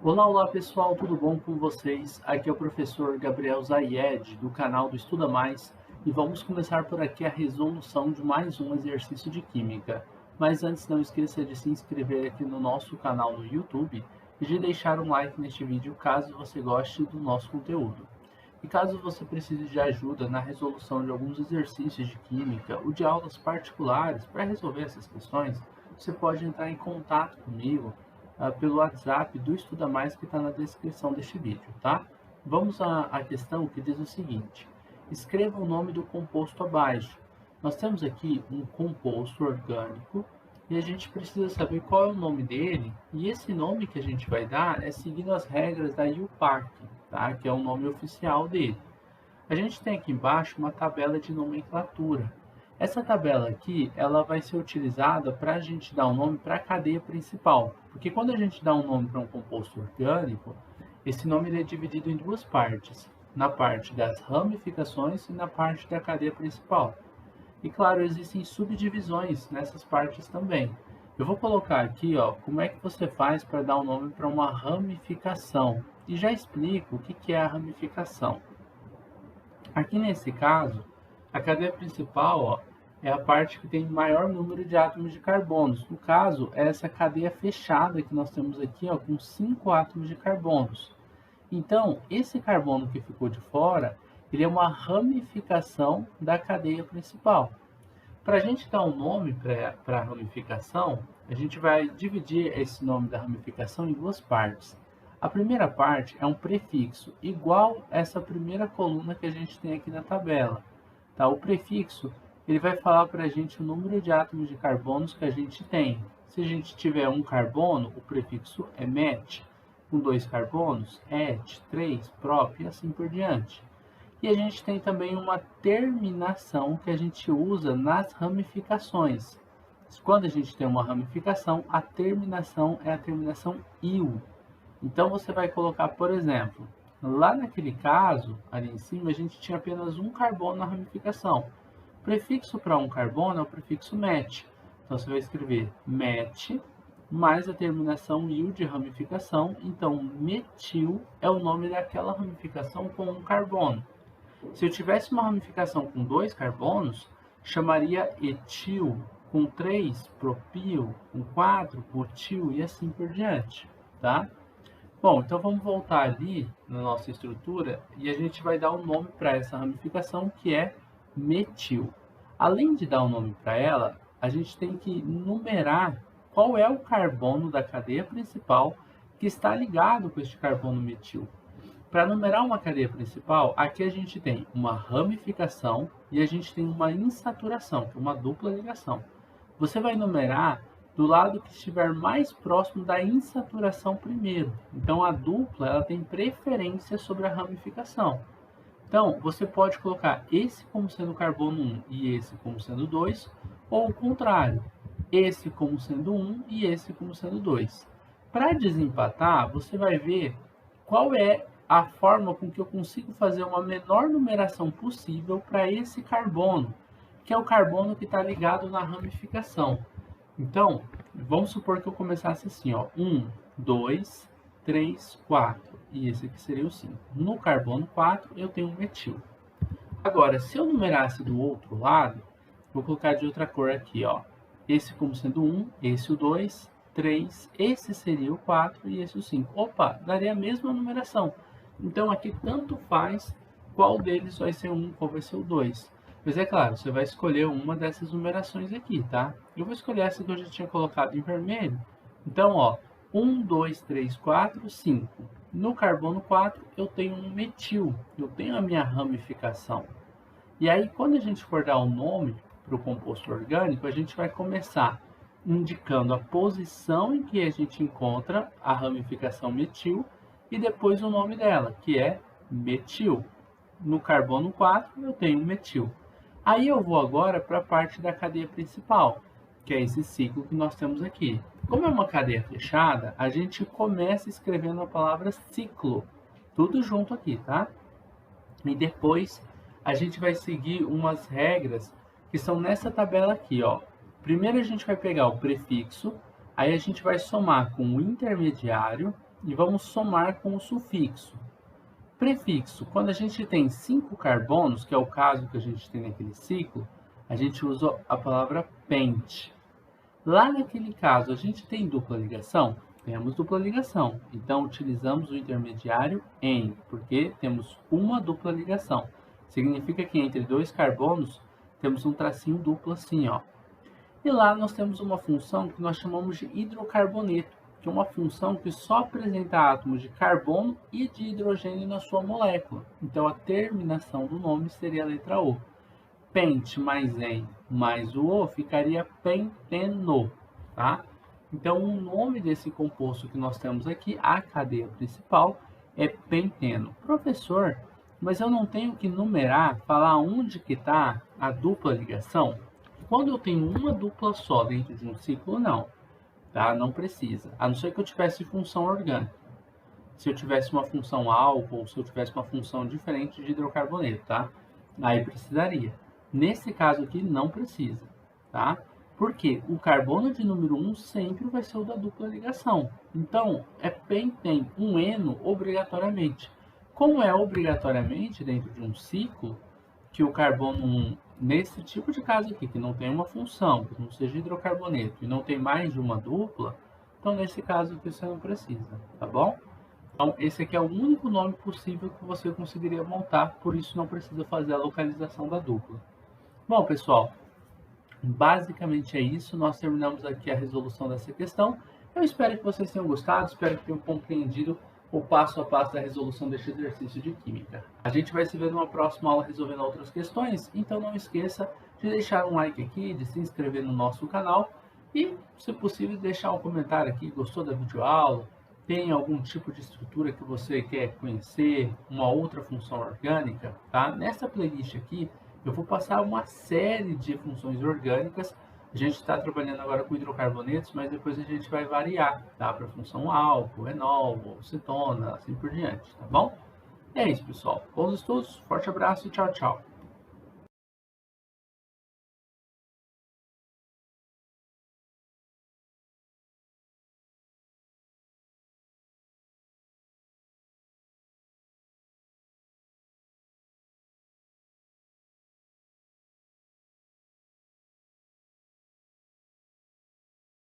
Olá, olá pessoal, tudo bom com vocês? Aqui é o professor Gabriel Zayed, do canal do Estuda Mais, e vamos começar por aqui a resolução de mais um exercício de Química. Mas antes, não esqueça de se inscrever aqui no nosso canal no YouTube e de deixar um like neste vídeo caso você goste do nosso conteúdo. E caso você precise de ajuda na resolução de alguns exercícios de Química ou de aulas particulares para resolver essas questões, você pode entrar em contato comigo pelo WhatsApp do Estuda Mais que está na descrição deste vídeo, tá? Vamos à questão que diz o seguinte: escreva o nome do composto abaixo. Nós temos aqui um composto orgânico e a gente precisa saber qual é o nome dele, e esse nome que a gente vai dar é seguindo as regras da IUPAC, tá? Que é o nome oficial dele. A gente tem aqui embaixo uma tabela de nomenclatura. Essa tabela aqui, ela vai ser utilizada para a gente dar um nome para a cadeia principal, porque quando a gente dá um nome para um composto orgânico, esse nome ele é dividido em duas partes, na parte das ramificações e na parte da cadeia principal. E claro, existem subdivisões nessas partes também. Eu vou colocar aqui, ó, como é que você faz para dar um nome para uma ramificação, e já explico o que é a ramificação. Aqui nesse caso, a cadeia principal, ó, é a parte que tem maior número de átomos de carbonos. No caso, é essa cadeia fechada que nós temos aqui, ó, com 5 átomos de carbonos. Então, esse carbono que ficou de fora, ele é uma ramificação da cadeia principal. Para a gente dar um nome para a ramificação, a gente vai dividir esse nome da ramificação em duas partes. A primeira parte é um prefixo, igual essa primeira coluna que a gente tem aqui na tabela. Tá? O prefixo ele vai falar para a gente o número de átomos de carbonos que a gente tem. Se a gente tiver um carbono, o prefixo é met. Com 2 carbonos, et, 3, prop e assim por diante. E a gente tem também uma terminação que a gente usa nas ramificações. Quando a gente tem uma ramificação, a terminação é a terminação "-il". Então você vai colocar, por exemplo, lá naquele caso, ali em cima, a gente tinha apenas um carbono na ramificação. O prefixo para um carbono é o prefixo met. Então você vai escrever met mais a terminação "-il" de ramificação. Então metil é o nome daquela ramificação com um carbono. Se eu tivesse uma ramificação com 2 carbonos, chamaria etil, com 3 propil, com 4 butil e assim por diante, tá? Bom, então vamos voltar ali na nossa estrutura e a gente vai dar um nome para essa ramificação que é metil. Além de dar um nome para ela, a gente tem que numerar qual é o carbono da cadeia principal que está ligado com este carbono metil. Para numerar uma cadeia principal, aqui a gente tem uma ramificação e a gente tem uma insaturação, que é uma dupla ligação. Você vai numerar do lado que estiver mais próximo da insaturação primeiro. Então a dupla ela tem preferência sobre a ramificação. Então você pode colocar esse como sendo carbono 1 e esse como sendo 2, ou o contrário, esse como sendo 1 e esse como sendo 2. Para desempatar, você vai ver qual é a forma com que eu consigo fazer uma menor numeração possível para esse carbono, que é o carbono que está ligado na ramificação. Então, vamos supor que eu começasse assim, ó, 1, 2, 3, 4, e esse aqui seria o 5. No carbono 4, eu tenho um metil. Agora, se eu numerasse do outro lado, vou colocar de outra cor aqui, ó, esse como sendo 1, esse o 2, 3, esse seria o 4 e esse o 5. Opa, daria a mesma numeração. Então aqui tanto faz qual deles vai ser o 1, qual vai ser o 2. Mas é claro, você vai escolher uma dessas numerações aqui, tá? Eu vou escolher essa que eu já tinha colocado em vermelho. Então, ó, 1, 2, 3, 4, 5. No carbono 4, eu tenho um metil, eu tenho a minha ramificação. E aí, quando a gente for dar um nome para o composto orgânico, a gente vai começar indicando a posição em que a gente encontra a ramificação metil e depois o nome dela, que é metil. No carbono 4, eu tenho metil. Aí eu vou agora para a parte da cadeia principal, que é esse ciclo que nós temos aqui. Como é uma cadeia fechada, a gente começa escrevendo a palavra ciclo, tudo junto aqui, tá? E depois a gente vai seguir umas regras que são nessa tabela aqui, ó. Primeiro a gente vai pegar o prefixo, aí a gente vai somar com o intermediário e vamos somar com o sufixo. Prefixo, quando a gente tem 5 carbonos, que é o caso que a gente tem naquele ciclo, a gente usa a palavra pente. Lá naquele caso, a gente tem dupla ligação? Temos dupla ligação, então utilizamos o intermediário em, porque temos uma dupla ligação. Significa que entre dois carbonos temos um tracinho duplo assim, ó. E lá nós temos uma função que nós chamamos de hidrocarboneto, que é uma função que só apresenta átomos de carbono e de hidrogênio na sua molécula. Então a terminação do nome seria a letra O. Pente mais en mais o O ficaria penteno, tá? Então o nome desse composto que nós temos aqui, a cadeia principal, é penteno. Professor, mas eu não tenho que numerar, falar onde que está a dupla ligação? Quando eu tenho uma dupla só dentro de um ciclo, não, tá? Não precisa, a não ser que eu tivesse função orgânica. Se eu tivesse uma função álcool, ou se eu tivesse uma função diferente de hidrocarboneto, tá? Aí precisaria. Nesse caso aqui, não precisa, tá? Porque o carbono de número 1 sempre vai ser o da dupla ligação. Então, é penten, um eno, obrigatoriamente. Como é obrigatoriamente dentro de um ciclo, que o carbono 1, nesse tipo de caso aqui, que não tem uma função, que não seja hidrocarboneto, e não tem mais de uma dupla, então nesse caso aqui você não precisa, tá bom? Então esse aqui é o único nome possível que você conseguiria montar, por isso não precisa fazer a localização da dupla. Bom, pessoal, basicamente é isso, nós terminamos aqui a resolução dessa questão. Eu espero que vocês tenham gostado, espero que tenham compreendido o passo a passo da resolução deste exercício de química. A gente vai se ver numa próxima aula resolvendo outras questões, então não esqueça de deixar um like aqui, de se inscrever no nosso canal e, se possível, deixar um comentário aqui, gostou da videoaula, tem algum tipo de estrutura que você quer conhecer, uma outra função orgânica, tá? Nessa playlist aqui, eu vou passar uma série de funções orgânicas. A gente está trabalhando agora com hidrocarbonetos, mas depois a gente vai variar, tá? Para função álcool, enol, cetona, assim por diante, tá bom? É isso, pessoal. Bons estudos, forte abraço e tchau, tchau.